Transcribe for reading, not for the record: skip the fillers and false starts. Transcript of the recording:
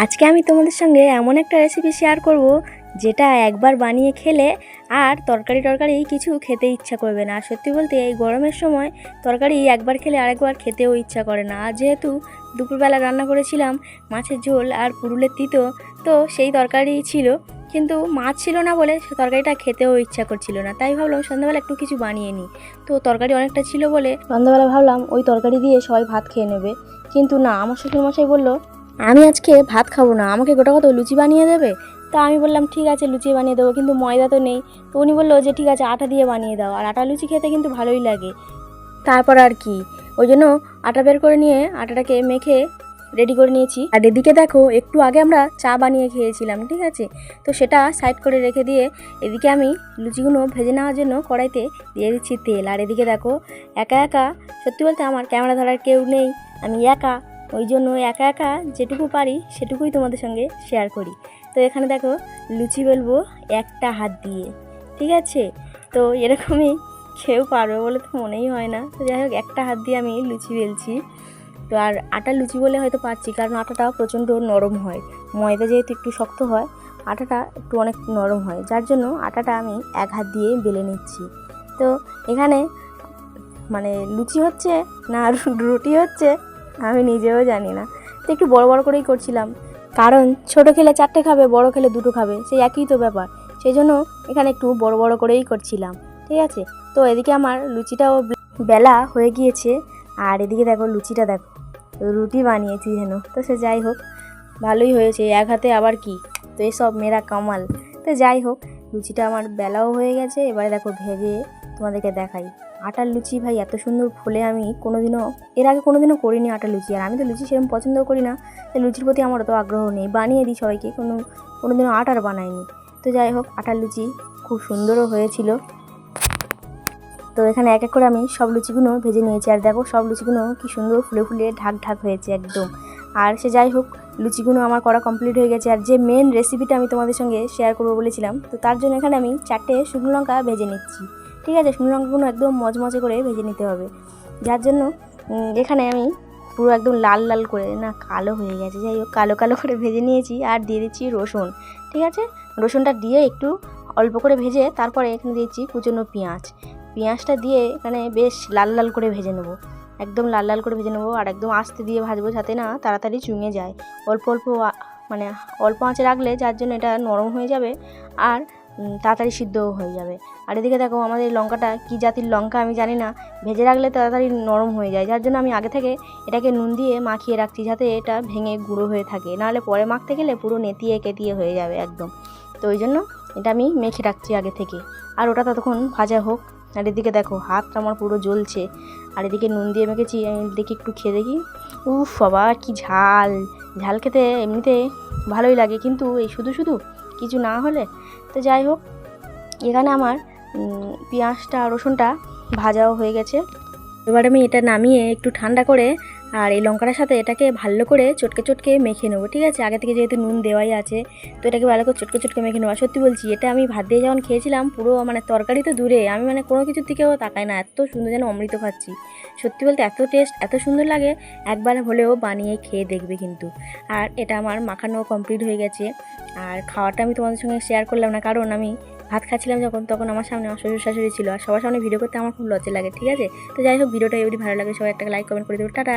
আজকে আমি তোমাদের সঙ্গে এমন একটা রেসিপি শেয়ার করব যেটা একবার বানিয়ে খেলে আর তরকারি কিছু খেতে ইচ্ছা করবে না। সত্যি বলতে এই গরমের সময় তরকারি একবার খেলে আরেকবার খেতেও ইচ্ছা করে না। আর যেহেতু দুপুরবেলা রান্না করেছিলাম মাছের ঝোল আর পুরুলের তিতো, তো সেই তরকারি ছিল, কিন্তু মাছ ছিল না বলে সে তরকারিটা খেতেও ইচ্ছা করছিল না। তাই ভাবলাম সন্ধ্যাবেলা একটু কিছু বানিয়ে নিই। তো তরকারি অনেকটা ছিল বলে সন্ধ্যাবেলা ভাবলাম ওই তরকারি দিয়ে সবাই ভাত খেয়ে নেবে, কিন্তু না, আমার শ্বশুরমশাই বললো আমি আজকে ভাত খাবো না, আমাকে গোটা কত লুচি বানিয়ে দেবে। তা আমি বললাম ঠিক আছে লুচি বানিয়ে দেবো, কিন্তু ময়দা তো নেই। তো উনি বললো যে ঠিক আছে আটা দিয়ে বানিয়ে দাও, আর আটা লুচি খেতে কিন্তু ভালোই লাগে। তারপর আর কি, ওই জন্য আটা বের করে নিয়ে আটাটাকে মেখে রেডি করে নিয়েছি। আর এদিকে দেখো একটু আগে আমরা চা বানিয়ে খেয়েছিলাম, ঠিক আছে, তো সেটা সাইড করে রেখে দিয়ে এদিকে আমি লুচিগুলো ভেজে নেওয়ার জন্য কড়াইতে দিয়ে দিচ্ছি তেল। আর এদিকে দেখো একা একা, সত্যি বলতে আমার ক্যামেরা ধরার কেউ নেই, আমি একা, ওই জন্য একা একা যেটুকু পারি সেটুকুই তোমাদের সঙ্গে শেয়ার করি। তো এখানে দেখো লুচি বেলবো একটা হাত দিয়ে, ঠিক আছে, তো এরকমই কেউ পারবে বলে তো মনেই হয় না। তো যাই হোক একটা হাত দিয়ে আমি লুচি বেলছি। তো আর আটার লুচি বলে হয়তো পারছি, কারণ আটাটা প্রচণ্ড নরম হয়, ময়দা যেহেতু একটু শক্ত হয়, আটাটা একটু অনেক নরম হয়, যার জন্য আটাটা আমি এক হাত দিয়ে বেলে নিচ্ছি। তো এখানে মানে লুচি হচ্ছে না রুটি হচ্ছে আমি নিজেও জানি না। তো একটু বড় বড় করেই করছিলাম, কারণ ছোট খেলে 4টে খাবে, বড় খেলে 2টো খাবে, সেই একই তো ব্যাপার, সেই জন্য এখানে একটু বড় বড় করেই করছিলাম, ঠিক আছে। তো এদিকে আমার লুচিটাও বেলা হয়ে গিয়েছে, আর এদিকে দেখো লুচিটা দেখো রুটি বানিয়েছি যেন। তো সে যাই হোক, ভালোই হয়েছে, এক হাতে আবার কি, তো এসব মেরা কামাল। তো যাই হোক লুচিটা আমার বেলাও হয়ে গেছে, এবারে দেখো ভেজে তোমাদেরকে দেখাই। আটার লুচি ভাই এত সুন্দর ফুলে আমি এর আগে কোনোদিনও করিনি আটার লুচি। আর আমি তো লুচি সেরকম পছন্দও করি না, লুচির প্রতি আমার অত আগ্রহ নেই, বানিয়ে দিই সবাইকে, কোনোদিনও আটার বানাইনি। তো যাই হোক আটার লুচি খুব সুন্দরও হয়েছিল। তো এখানে এক এক করে আমি সব লুচিগুলো ভেজে নিয়েছি, আর দেখো সব লুচিগুলো কি সুন্দর ফুলে ফুলে ঢাক ঢাক হয়েছে একদম। আর সে যাই হোক লুচিগুলো আমার করা কমপ্লিট হয়ে গেছে। আর যে মেন রেসিপিটা আমি তোমাদের সঙ্গে শেয়ার করবো বলেছিলাম, তো তার জন্য এখানে আমি 4টে শুকনো লঙ্কা ভেজে নিচ্ছি, ঠিক আছে। শুকনো লঙ্কাগুলো একদম মচমচে করে ভেজে নিতে হবে, যার জন্য এখানে আমি পুরো একদম লাল লাল করে, না কালো হয়ে গেছে, যাই হোক কালো কালো করে ভেজে নিয়েছি। আর দিয়ে দিচ্ছি রসুন, ঠিক আছে, রসুনটা দিয়ে একটু অল্প করে ভেজে তারপরে এখানে দিচ্ছি কুচনো পেঁয়াজটা দিয়ে এখানে বেশ লাল লাল করে ভেজে নেবো, একদম লাল লাল করে ভেজে নেবো। আর একদম আস্তে দিয়ে ভাজবো যাতে না তাড়াতাড়ি চুঙে যায়, অল্প অল্প মানে অল্প আঁচে রাখলে, যার জন্য এটা নরম হয়ে যাবে আর তাড়াতাড়ি সিদ্ধও হয়ে যাবে। আর এদিকে দেখো আমাদের লঙ্কাটা কী জাতির লঙ্কা আমি জানি না, ভেজে রাখলে তাড়াতাড়ি নরম হয়ে যায়, যার জন্য আমি আগে থেকে এটাকে নুন দিয়ে মাখিয়ে রাখছি যাতে এটা ভেঙে গুঁড়ো হয়ে থাকে, নাহলে পরে মাখতে গেলে পুরো নেতিয়ে কেতিয়ে হয়ে যাবে একদম। তো ওই জন্য এটা আমি মেখে রাখছি আগে থেকে, আর ওটা ততক্ষণ ভাজা হোক। আর এদিকে দেখো হাতটা আমার পুরো জ্বলছে, আর এদিকে নুন দিয়ে মেখেছি, আমি দেখি একটু খেয়ে দেখি, উফ বাবা কি ঝাল, ঝাল খেতে এমনিতে ভালোই লাগে, কিন্তু এই শুধু শুধু কিছু না হলে। তো যাই হোক এখানে আমার পেঁয়াজটা রসুনটা ভাজাও হয়ে গেছে। এবার আমি এটা নামিয়ে একটু ঠান্ডা করে আর এই লঙ্কাটার সাথে এটাকে ভালো করে চটকে মেখে নেবো, ঠিক আছে। আগে থেকে যেহেতু নুন দেওয়াই আছে, তো এটাকে ভালো করে চটকে মেখে নেবো। সত্যি বলছি এটা আমি ভাত দিয়ে যখন খেয়েছিলাম, পুরো মানে তরকারি তো দূরে, আমি মানে কোনো কিছুর দিকেও তাকাই না, এত সুন্দর যেন অমৃত খাচ্ছি। সত্যি বলতে এত টেস্ট, এত সুন্দর লাগে, একবার হলেও বানিয়ে খেয়ে দেখবে কিন্তু। আর এটা আমার মাখানো কমপ্লিট হয়ে গেছে। আর খাওয়াটা আমি তোমাদের সঙ্গে শেয়ার করলাম না, কারণ আমি ভাত খাচ্ছিলাম তখন আমার সামনে আমার শ্বশুর শাশুড়ি ছিল, আর সবার সামনে ভিডিও করতে আমার খুব লজ্জা লাগে, ঠিক আছে। তো যাই হোক ভিডিওটা যদি ভালো লাগে সবাই একটা লাইক কমেন্ট করে দেবো, টাটা।